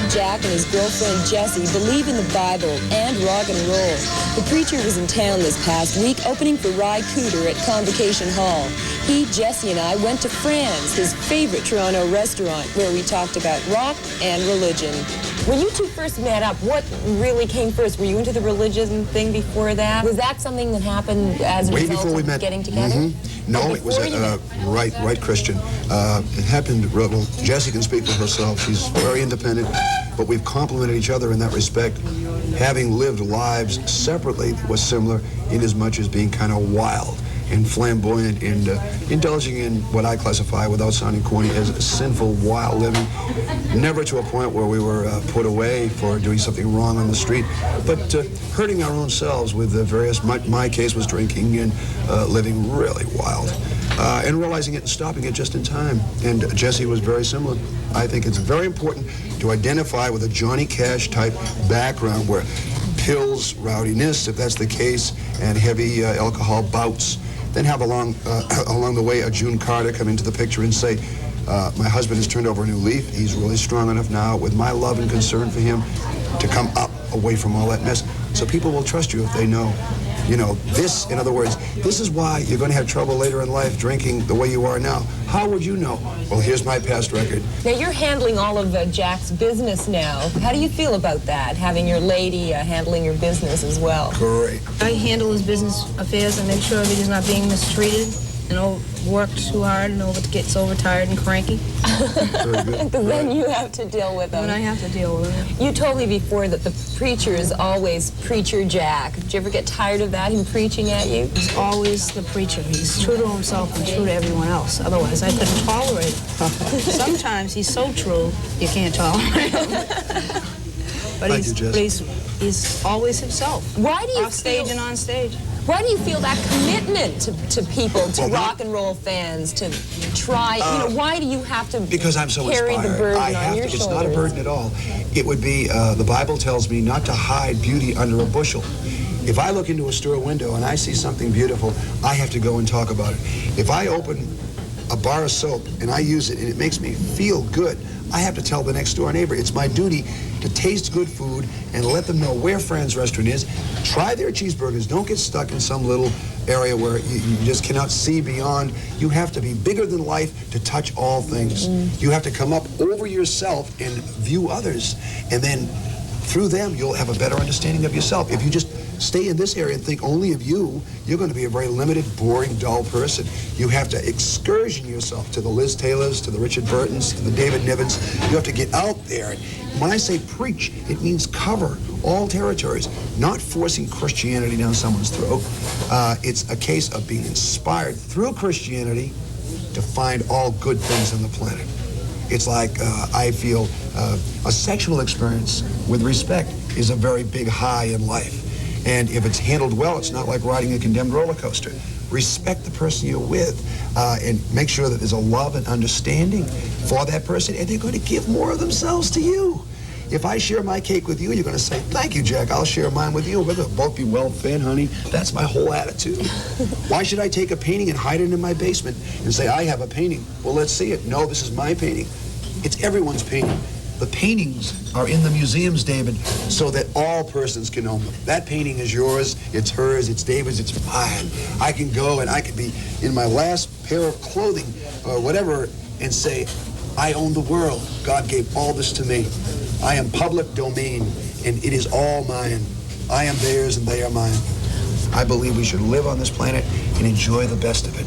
Jack and his girlfriend Jessie believe in the Bible and rock and roll. The preacher was in town this past week opening for Ry Cooder at Convocation Hall. He, Jesse, and I went to Fran's, his favorite Toronto restaurant, where we talked about rock and religion. When you two first met up, what really came first? Were you into the religion thing before that? Was that something that happened as a result of getting together? Mm-hmm. No, it was right Christian. It happened, well, Jessie can speak for herself. She's very independent, but we've complemented each other in that respect. Having lived lives separately was similar in as much as being kind of wild and flamboyant and indulging in what I classify, without sounding corny, as sinful, wild living. Never to a point where we were put away for doing something wrong on the street, but hurting our own selves with the various, my case was drinking and living really wild. And realizing it and stopping it just in time. And Jessie was very similar. I think it's very important to identify with a Johnny Cash type background where pills, rowdiness, if that's the case, and heavy alcohol bouts. Then have along the way a June Carter come into the picture and say, my husband has turned over a new leaf. He's really strong enough now, with my love and concern for him, to come up away from all that mess. So people will trust you if they know. You know, this, in other words, this is why you're going to have trouble later in life drinking the way you are now. How would you know? Well, here's my past record. Now, you're handling all of Jack's business now. How do you feel about that, having your lady handling your business as well? Great. I handle his business affairs and make sure that he's not being mistreated and worked too hard and gets overtired and cranky. Because then you have to deal with him. And I have to deal with him. You told me before that the preacher is always Preacher Jack. Did you ever get tired of that, him preaching at you? He's always the preacher. He's true to himself and true to everyone else. Otherwise, I couldn't tolerate it. Sometimes he's so true, you can't tolerate him. But he's always himself. Why do you off stage and on stage? Why do you feel that commitment to people, to rock and roll fans, to try, why do you have to because I'm so carry inspired. the burden I have on your to. shoulders? It's not a burden at all. It would be, the Bible tells me not to hide beauty under a bushel. If I look into a store window and I see something beautiful, I have to go and talk about it. If I open a bar of soap and I use it and it makes me feel good, I have to tell the next door neighbor. It's my duty to taste good food and let them know where Fran's restaurant is. Try their cheeseburgers. Don't get stuck in some little area where you just cannot see beyond. You have to be bigger than life to touch all things. You have to come up over yourself and view others, and then through them you'll have a better understanding of yourself. If you just stay in this area and think only of you, you're going to be a very limited, boring, dull person. You have to excursion yourself to the Liz Taylors, to the Richard Burtons, to the David Nivens. You have to get out there. When I say preach, it means cover all territories, not forcing Christianity down someone's throat. It's a case of being inspired through Christianity to find all good things on the planet. It's like I feel a sexual experience with respect is a very big high in life. And if it's handled well, it's not like riding a condemned roller coaster. Respect the person you're with and make sure that there's a love and understanding for that person, and they're going to give more of themselves to you. If I share my cake with you, you're going to say, thank you, Jack, I'll share mine with you. We're going to both be well fed, honey. That's my whole attitude. Why should I take a painting and hide it in my basement and say, I have a painting? Well, let's see it. No, this is my painting. It's everyone's painting. The paintings are in the museums, David, so that all persons can own them. That painting is yours, it's hers, it's David's, it's mine. I can go and I can be in my last pair of clothing or whatever and say, I own the world. God gave all this to me. I am public domain, and it is all mine. I am theirs, and they are mine. I believe we should live on this planet and enjoy the best of it.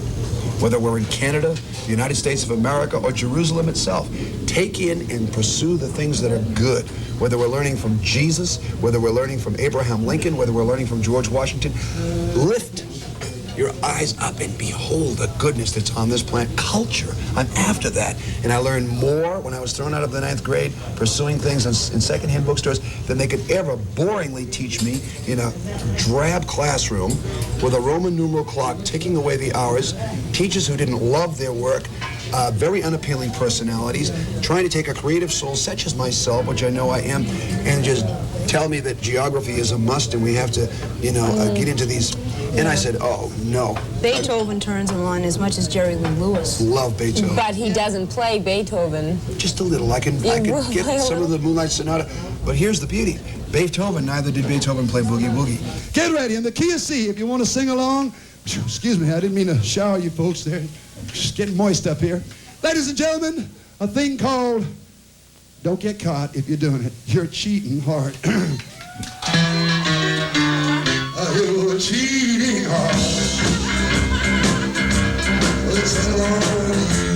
Whether we're in Canada, the United States of America, or Jerusalem itself, take in and pursue the things that are good. Whether we're learning from Jesus, whether we're learning from Abraham Lincoln, whether we're learning from George Washington, lift your eyes up and behold the goodness that's on this planet. Culture, I'm after that. And I learned more when I was thrown out of the 9th grade pursuing things in secondhand bookstores than they could ever boringly teach me in a drab classroom with a Roman numeral clock ticking away the hours, teachers who didn't love their work, very unappealing personalities, trying to take a creative soul such as myself, which I know I am, and just tell me that geography is a must and we have to, you know, get into these. And I said, oh, no. Beethoven turns him on as much as Jerry Lee Lewis. Love Beethoven. But he doesn't play Beethoven. Just a little. I can get some of the Moonlight Sonata. But here's the beauty. Beethoven, neither did Beethoven play Boogie Woogie. Get ready. In the key of C, if you want to sing along. Excuse me, I didn't mean to shower you folks there. Just getting moist up here. Ladies and gentlemen, a thing called Don't Get Caught If You're Doing It. You're cheating hard. You're cheating hard. Listen along.